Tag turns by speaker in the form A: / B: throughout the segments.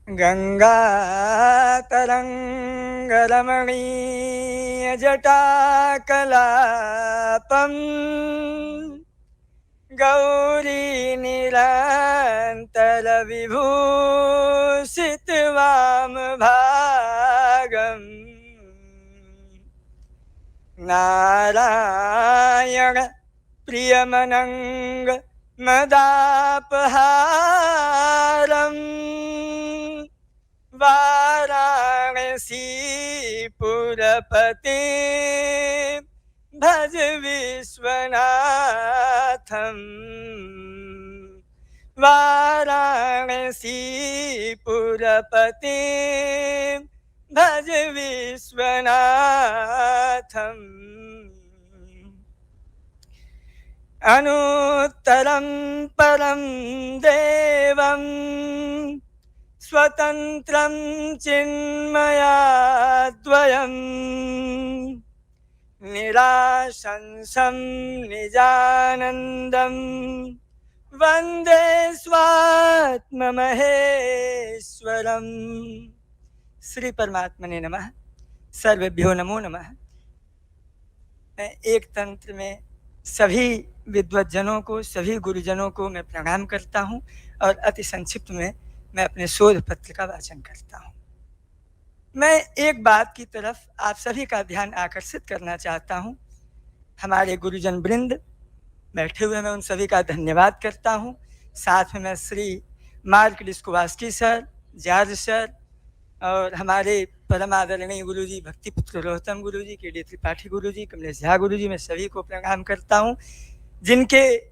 A: गङ्गातरङ्गरमणीयजटाकलापम् गौरीनीलान्तरविभूषितवामभागम् नारायण प्रियमनङ्ग मदापहारम् वाराणसीपुरपति भज विश्वनाथम् वाराणसीपुरपति भज विश्वनाथम् अनुत्तरं परं देवं स्वतन्त्रं चिन्मयाद्वयं निराशंसं निजानन्दं वन्दे स्वात्ममहेश्वरम्। श्री परमात्मने नमः। सर्वेभ्यो नमो नमः। मैं एक तंत्र में सभी विद्वज्जनों को, सभी गुरुजनों को मैं प्रणाम करता हूँ और अति संक्षिप्त में मैं अपने शोध पत्र का वाचन करता हूँ। मैं एक बात की तरफ आप सभी का ध्यान आकर्षित करना चाहता हूँ। हमारे गुरुजन वृंद बैठे हुए, मैं उन सभी का धन्यवाद करता हूँ। साथ में मैं Shri Mark Discovaski sir, George sir और हमारे परम आदरणीय गुरु जी भक्तिपुत्र रोहतम गुरु जी, के डी त्रिपाठी गुरु जी, कमलेश झा गुरु जी, मैं सभी को प्रणाम करता हूँ, जिनके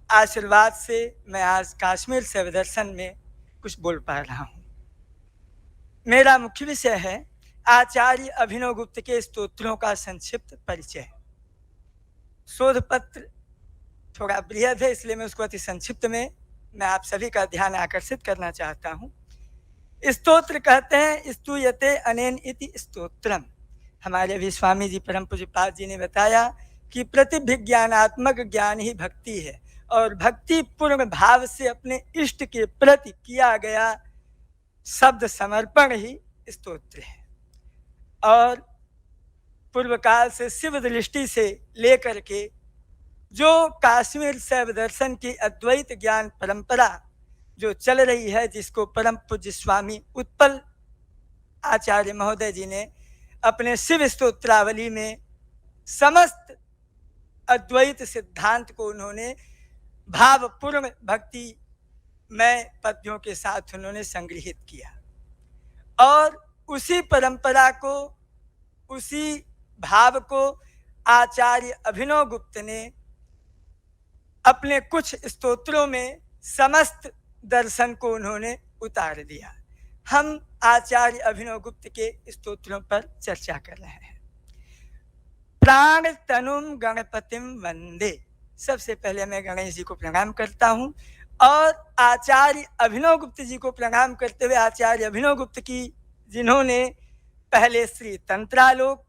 A: आशीर्वाद से मैं आज काश्मीर शैव दर्शन में कुछ बोल पा रहा हूँ। मेरा मुख्य विषय है आचार्य अभिनव गुप्त के स्तोत्रों का संक्षिप्त परिचय। शोध पत्र थोड़ा बृहद है, इसलिए मैं उसको अति संक्षिप्त में मैं आप सभी का ध्यान आकर्षित करना चाहता हूँ। स्तोत्र कहते हैं स्तूयते अनेन इति स्तोत्रम। हमारे अभी स्वामी जी परम पूज्यपाद जी ने बताया कि प्रतिभिज्ञानात्मक ज्ञान ही भक्ति है और भक्ति पूर्ण भाव से अपने इष्ट के प्रति किया गया शब्द समर्पण ही स्तोत्र है। और पूर्व काल से शिव दृष्टि से लेकर के जो काश्मीर शैव दर्शन की अद्वैत ज्ञान परंपरा जो चल रही है, जिसको परम पूज्य स्वामी उत्पल आचार्य महोदय जी ने अपने शिव स्तोत्रावली में समस्त अद्वैत सिद्धांत को उन्होंने भावपूर्ण भक्ति में पद्यों के साथ उन्होंने संग्रहित किया और उसी परंपरा को, उसी भाव को आचार्य अभिनव गुप्त ने अपने कुछ स्तोत्रों में समस्त दर्शन को उन्होंने उतार दिया। हम आचार्य अभिनव गुप्त के स्तोत्रों पर चर्चा कर रहे हैं। प्राण तनुम गणपतिम वंदे। सबसे पहले मैं गणेश जी को प्रणाम करता हूं और आचार्य अभिनव गुप्त जी को प्रणाम करते हुए आचार्य अभिनव गुप्त की, जिन्होंने पहले श्री तंत्रालोक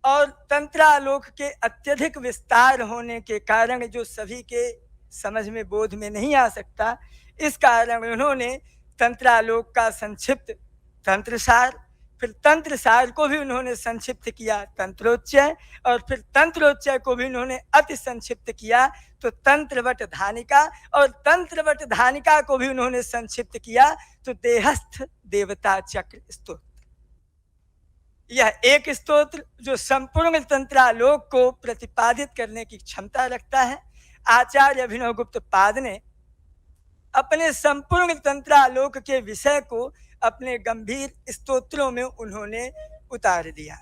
A: और तंत्रालोक के अत्यधिक विस्तार होने के कारण जो सभी के समझ में बोध में नहीं आ सकता, इस कारण उन्होंने तंत्रालोक का संक्षिप्त तंत्रसार, फिर तंत्रसार को भी उन्होंने संक्षिप्त किया तंत्रोच्चय और फिर तंत्रोच्चय को भी उन्होंने अति संक्षिप्त किया तो तंत्रवट धानिका और तंत्रवट धानिका को भी उन्होंने संक्षिप्त किया तो देहस्थ देवता चक्र स्तोत्र। यह एक स्तोत्र जो संपूर्ण तंत्रालोक को प्रतिपादित करने की क्षमता रखता है। आचार्य अभिनव गुप्त पाद ने अपने संपूर्ण तंत्रालोक के विषय को अपने गंभीर स्तोत्रों में उन्होंने उतार दिया।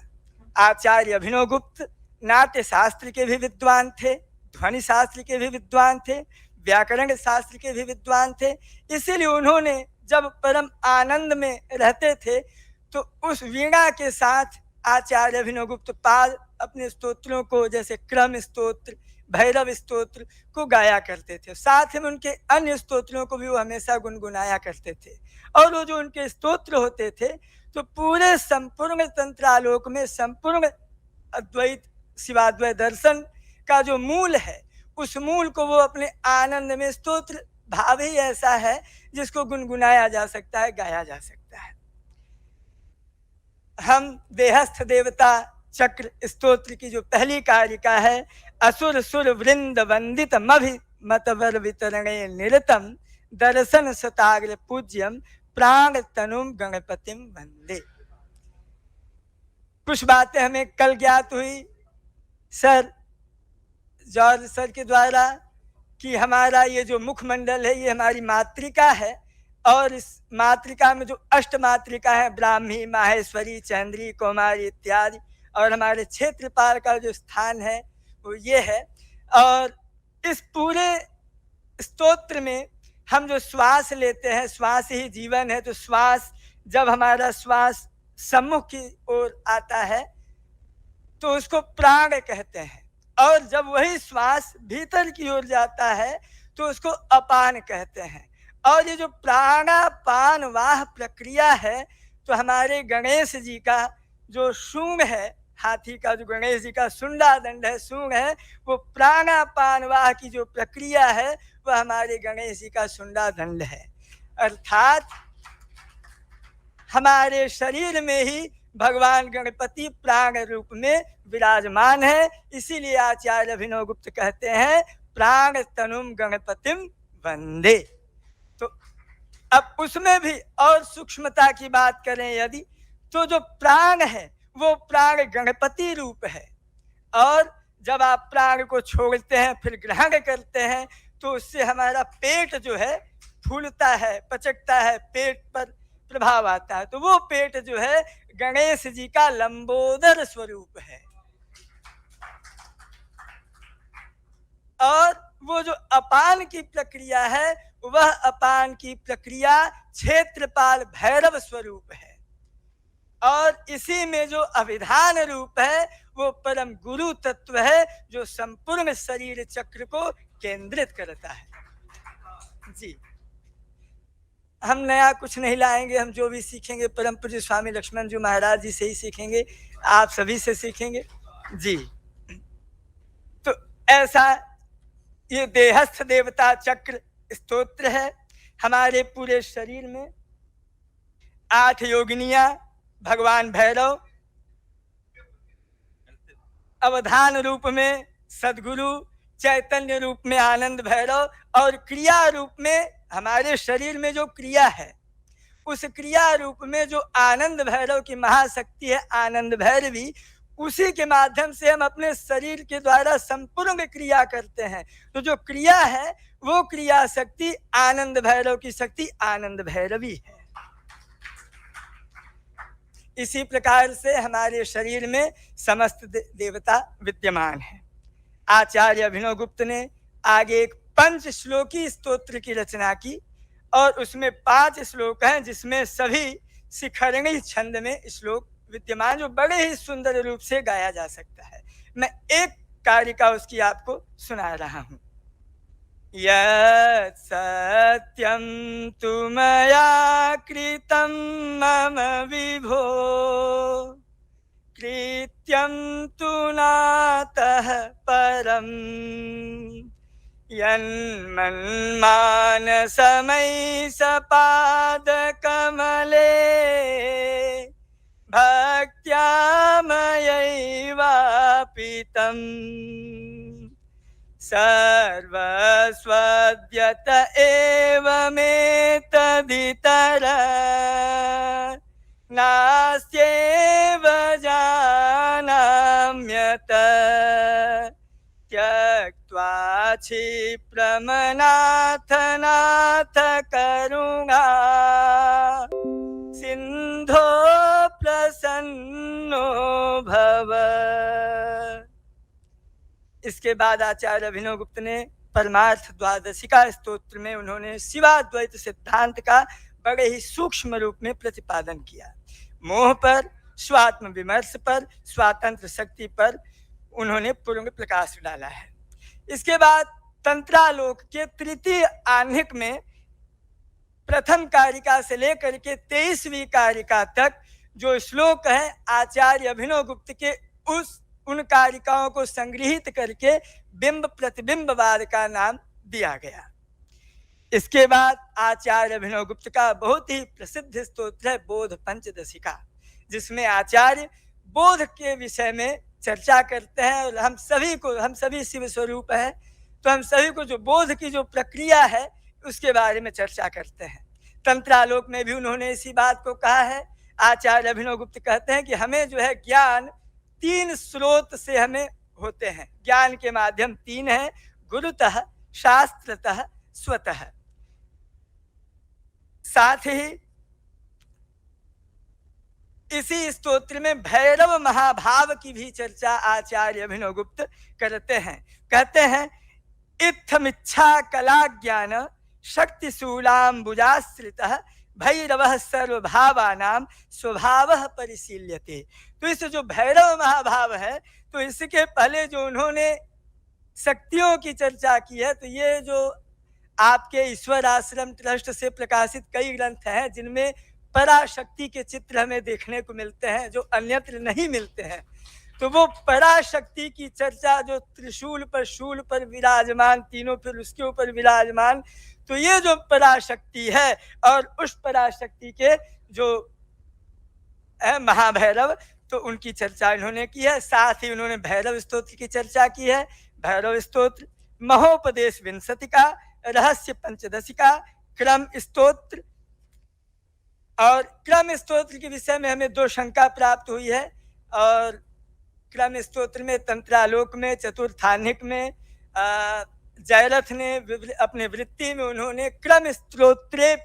A: आचार्य अभिनव गुप्त नाट्य शास्त्र के भी विद्वान थे, ध्वनि शास्त्र के भी विद्वान थे, व्याकरण शास्त्र के भी विद्वान थे। इसीलिए उन्होंने जब परम आनंद में रहते थे तो उस वीणा के साथ आचार्य अभिनव गुप्त पाद अपने स्तोत्रों को, जैसे क्रम स्तोत्र, भैरव स्तोत्र को गाया करते थे। साथ में उनके अन्य स्तोत्रों को भी वो हमेशा गुनगुनाया करते थे। और वो जो उनके स्तोत्र होते थे तो पूरे संपूर्ण तंत्रालोक में संपूर्ण अद्वैत शिवाद्वैत दर्शन का जो मूल है, उस मूल को वो अपने आनंद में स्तोत्र भाव ही ऐसा है जिसको गुनगुनाया जा सकता है, गाया जा सकता है। हम देहस्थ देवता चक्र स्तोत्र की जो पहली कारिका है, असुर सुर वृंद वंदित मभि मतवर वितरणे निरतम दर्शन सताग्र पूज्यम प्राण तनुम गणपतिम वंदे। कुछ बातें हमें कल ज्ञात हुई सर जॉर्ज सर के द्वारा कि हमारा ये जो मुखमंडल है ये हमारी मातृका है, और इस मातृका में जो अष्ट मातृका है, ब्राह्मी, माहेश्वरी, चंद्री, कौमारी इत्यादि, और हमारे क्षेत्रपाल का जो स्थान है वो ये है। और इस पूरे स्तोत्र में हम जो श्वास लेते हैं, श्वास ही जीवन है, तो श्वास जब हमारा श्वास सम्मुख की ओर आता है तो उसको प्राण कहते हैं, और जब वही श्वास भीतर की ओर जाता है तो उसको अपान कहते हैं। और ये जो प्राणापान वाह प्रक्रिया है, तो हमारे गणेश जी का जो सूंड है, हाथी का जो गणेश जी का सुंडा दंड है, सूंड है, वो प्राणापान वाह की जो प्रक्रिया है वह हमारे गणेश जी का सुंडा दंड है। अर्थात हमारे शरीर में ही भगवान गणपति प्राण रूप में विराजमान है। इसीलिए आचार्य अभिनव गुप्त कहते हैं प्राण तनुम गणपतिम वंदे। तो अब उसमें भी और सूक्ष्मता की बात करें यदि, तो जो प्राण है वो प्राण गणपति रूप है, और जब आप प्राण को छोड़ते हैं फिर ग्रहण करते हैं तो उससे हमारा पेट जो है फूलता है, पचकता है, पेट पर प्रभाव आता है। तो वो पेट जो है गणेश जी का लंबोदर स्वरूप है। और वो जो अपान की प्रक्रिया है, वह अपान की प्रक्रिया क्षेत्रपाल भैरव स्वरूप है। और इसी में जो अभिधान रूप है वो परम गुरु तत्व है, जो संपूर्ण शरीर चक्र को केंद्रित करता है। जी, हम नया कुछ नहीं लाएंगे, हम जो भी सीखेंगे परम पूज्य स्वामी लक्ष्मण जी महाराज जी से ही सीखेंगे, आप सभी से सीखेंगे। जी, तो ऐसा ये देहस्थ देवता चक्र स्तोत्र है। हमारे पूरे शरीर में 8 योगिनियां, भगवान भैरव, अवधान रूप में सदगुरु, चैतन्य रूप में आनंद भैरव, और क्रिया रूप में हमारे शरीर में जो क्रिया है उस क्रिया रूप में जो आनंद भैरव की महाशक्ति है, आनंद भैरवी, उसी के माध्यम से हम अपने शरीर के द्वारा संपूर्ण क्रिया करते हैं। तो जो क्रिया है वो क्रिया शक्ति आनंद भैरव की शक्ति आनंद भैरवी है। इसी प्रकार से हमारे शरीर में समस्त देवता विद्यमान है। आचार्य अभिनव गुप्त ने आगे एक 5 श्लोकी स्तोत्र की रचना की, और उसमें 5 श्लोक हैं जिसमें सभी शिखरणी छंद में श्लोक विद्यमान, जो बड़े ही सुंदर रूप से गाया जा सकता है। मैं एक कारिका उसकी आपको सुना रहा हूं। यत् सत्यं तु मया कृतं मम विभो कृत्यं तु नातः परम् यन्मन्मानसमयि सपादकमले भक्त्या मयैवापितम् सर्वस्वद्यत एव मे तदितर नास्त्येव जानाम्यत त्यक्त्वा क्षिप्रमनाथ नाथ करुणा सिंधो प्रसन्नो भव। इसके बाद आचार्य अभिनव गुप्त ने परमार्थ द्वादशिका स्तोत्र में उन्होंने शिवाद्वैत सिद्धांत का बड़े ही सूक्ष्म रूप में प्रतिपादन किया। मोह पर, स्वात्म विमर्श पर, स्वातंत्र शक्ति पर उन्होंने पूर्ण प्रकाश डाला है। इसके बाद तंत्रालोक के तृतीय आह्निक में प्रथम कारिका से लेकर के 23वीं कारिका तक जो श्लोक है, आचार्य अभिनव गुप्त के उन कारिकाओं को संग्रहित करके बिंब प्रतिबिंबवाद का नाम दिया गया। इसके बाद आचार्य अभिनव गुप्त का बहुत ही प्रसिद्ध स्तोत्र है बोध पंचदशिका, जिसमें आचार्य बोध के विषय में चर्चा करते हैं। और हम सभी शिव स्वरूप हैं, तो हम सभी को जो बोध की जो प्रक्रिया है उसके बारे में चर्चा करते हैं। तंत्रालोक में भी उन्होंने इसी बात को कहा है। आचार्य अभिनव गुप्त कहते हैं कि हमें जो है ज्ञान 3 स्रोत से हमें होते हैं। ज्ञान के माध्यम 3 हैं, गुरुतः, शास्त्रतः, स्वतः। साथ ही इसी स्तोत्र में भैरव महाभाव की भी चर्चा आचार्य अभिनव गुप्त करते हैं। कहते हैं इत्थमिच्छा कला ज्ञान शक्ति शूलाम्बुजाश्रितः भैरवः सर्वभावानां स्वभावः परिशील्यते। तो इस जो भैरव महाभाव है, तो इसके पहले जो उन्होंने शक्तियों की चर्चा की है, तो ये जो आपके ईश्वर आश्रम ट्रस्ट से प्रकाशित कई ग्रंथ हैं जिनमें पराशक्ति के चित्र हमें देखने को मिलते हैं जो अन्यत्र नहीं मिलते हैं। तो वो पराशक्ति की चर्चा जो त्रिशूल पर शूल पर विराजमान, तीनों फिर उसके ऊपर विराजमान, तो ये जो पराशक्ति है और उस पराशक्ति के जो है महाभैरव, तो उनकी चर्चा इन्होंने की है। साथ ही उन्होंने भैरव स्तोत्र की चर्चा की है। भैरव स्तोत्र, महोपदेश विंशतिका, रहस्य पंचदशिका, क्रम स्तोत्र। और क्रम स्तोत्र के विषय में हमें 2 शंका प्राप्त हुई है। और क्रम स्तोत्र में तंत्रालोक में चतुर्थानिक में जयरथ ने अपने वृत्ति में उन्होंने क्रम स्तोत्रे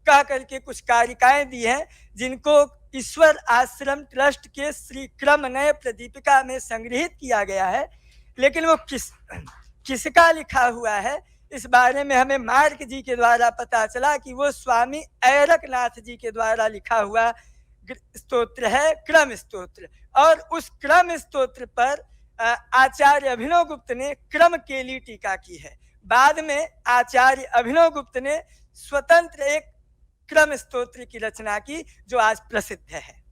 A: कह करके कुछ कारिकाएं दी हैं, जिनको ईश्वर आश्रम ट्रस्ट के श्री क्रम नय प्रदीपिका में संग्रहित किया गया है। लेकिन वो किसका लिखा हुआ है, इस बारे में हमें मार्क जी के द्वारा पता चला कि वो स्वामी ऐरकनाथ जी के द्वारा लिखा हुआ स्तोत्र है, क्रम स्तोत्र। और उस क्रम स्तोत्र पर आचार्य अभिनव गुप्त ने क्रम केली टीका की है। बाद में आचार्य अभिनव गुप्त ने स्वतंत्र एक क्रम स्तोत्र की रचना की जो आज प्रसिद्ध है।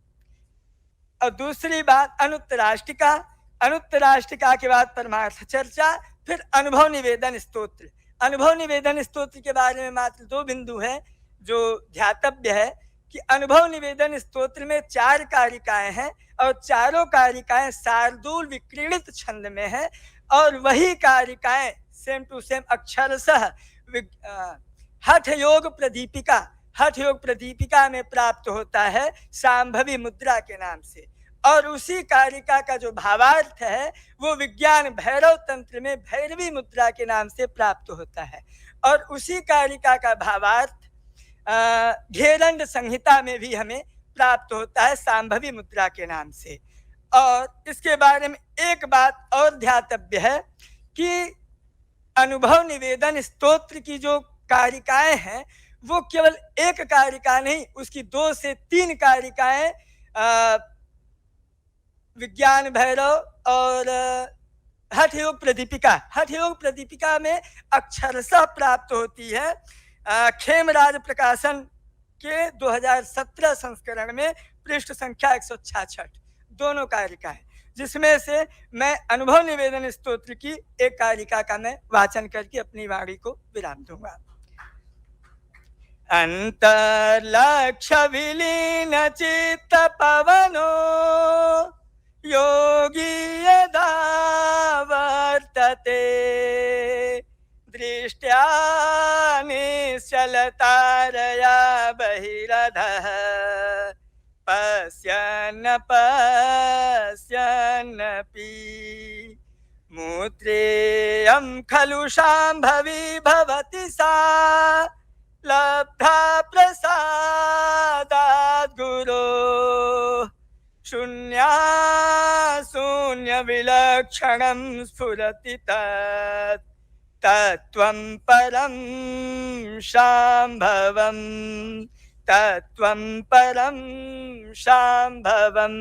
A: और दूसरी बात अनुत्तराष्टिका, अनुत्तराष्टिका के बाद परमार्थ चर्चा, फिर अनुभव निवेदन स्तोत्र। अनुभव निवेदन स्तोत्र के बारे में मात्र 2 बिंदु है जो ध्यातव्य है कि अनुभव निवेदन स्तोत्र में 4 कारिकाएं हैं और चारों कारिकाएं शार्दूल विक्रीडित छंद में है। और वही कारिकाएं सेम टू सेम अक्षरशः हठ योग प्रदीपिका, हठ योग प्रदीपिका में प्राप्त होता है सांभवी मुद्रा के नाम से। और उसी कारिका का जो भावार्थ है वो विज्ञान भैरव तंत्र में भैरवी मुद्रा के नाम से प्राप्त होता है। और उसी कारिका का भावार्थ घेरंड संहिता में भी हमें प्राप्त होता है सांभवी मुद्रा के नाम से। और इसके बारे में एक बात और ध्यातव्य है कि अनुभव निवेदन स्तोत्र की जो कारिकाएं हैं वो केवल एक कारिका नहीं, उसकी 2 से 3 कारिकाएं विज्ञान भैरव और हठ योग प्रदीपिका, हठ योग प्रदीपिका में अक्षरशः प्राप्त होती है। खेमराज प्रकाशन के 2017 संस्करण में पृष्ठ संख्या 166 दोनों कारिकाएं, जिसमें से मैं अनुभव निवेदन स्तोत्र की एक कारिका का मैं वाचन करके अपनी वाणी को विराम दूंगा। अंतर्लक्ष्य विलीन चित्त पवनो योगी यदा वर्तते दृष्ट्या निश्चलतारया बहिरधः पश्यन् पश्यन्नपि मूत्रेयं खलु शाम्भवी भवति सा लब्धा प्रसादात् गुरो शून्या शून्य विलक्षणं स्फुरति तत् तत्त्वं परं शाम्भवम् तत्त्वं परं शाम्भवम्।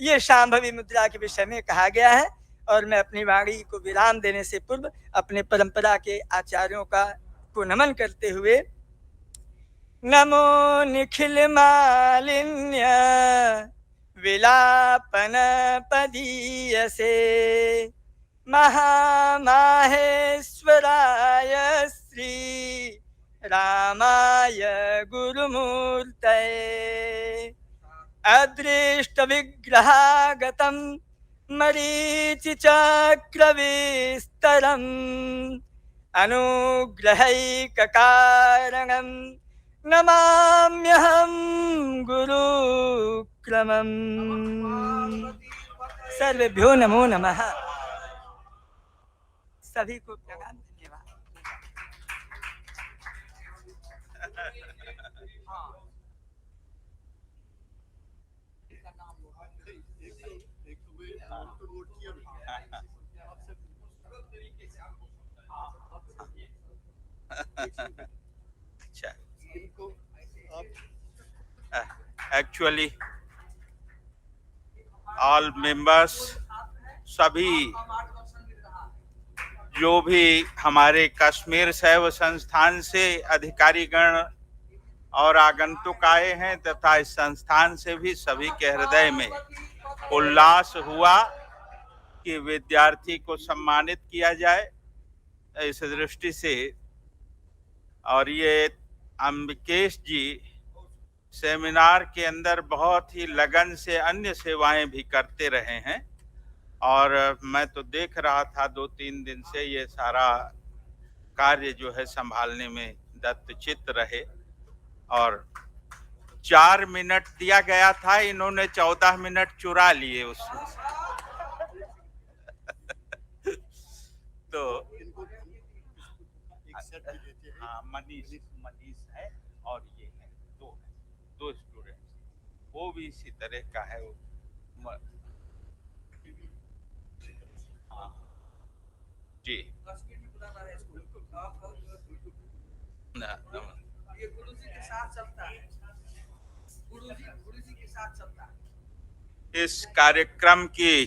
A: ये शाम्भवी मुद्रा के विषय में कहा गया है। और मैं अपनी वाणी को विराम देने से पूर्व अपने परंपरा के आचार्यों को नमन करते हुए नमो निखिल मालिन्य विलापन पदीयसे महामाहेश्वराय श्री रामाय गुरुमूर्तये अदृष्टविग्रहागतं मरीचिचक्रविस्तरम् अनुग्रहैककारणं नमाम्यहं गुरुक्रमम्। सर्वेभ्यो नमो नमः। सभी को प्रणाम, धन्यवाद।
B: अच्छा, एक्चुअली ऑल मेंबर्स, सभी जो भी हमारे कश्मीर शैव संस्थान से अधिकारीगण और आगंतुक आए हैं तथा इस संस्थान से भी सभी के हृदय में उल्लास हुआ कि विद्यार्थी को सम्मानित किया जाए। इस दृष्टि से और ये अम्बिकेश जी सेमिनार के अंदर बहुत ही लगन से अन्य सेवाएं भी करते रहे हैं और मैं तो देख रहा था 2-3 दिन से ये सारा कार्य जो है संभालने में दत्तचित्त रहे और 4 मिनट दिया गया था, इन्होंने 14 मिनट चुरा लिए उसमें से। तो हाँ, मनीष है और ये है दो स्टूडेंट्स, वो भी इसी तरह का है। वो हाँ जी
C: ये गुरुजी के साथ चलता है, गुरुजी के साथ चलता है।
B: इस कार्यक्रम की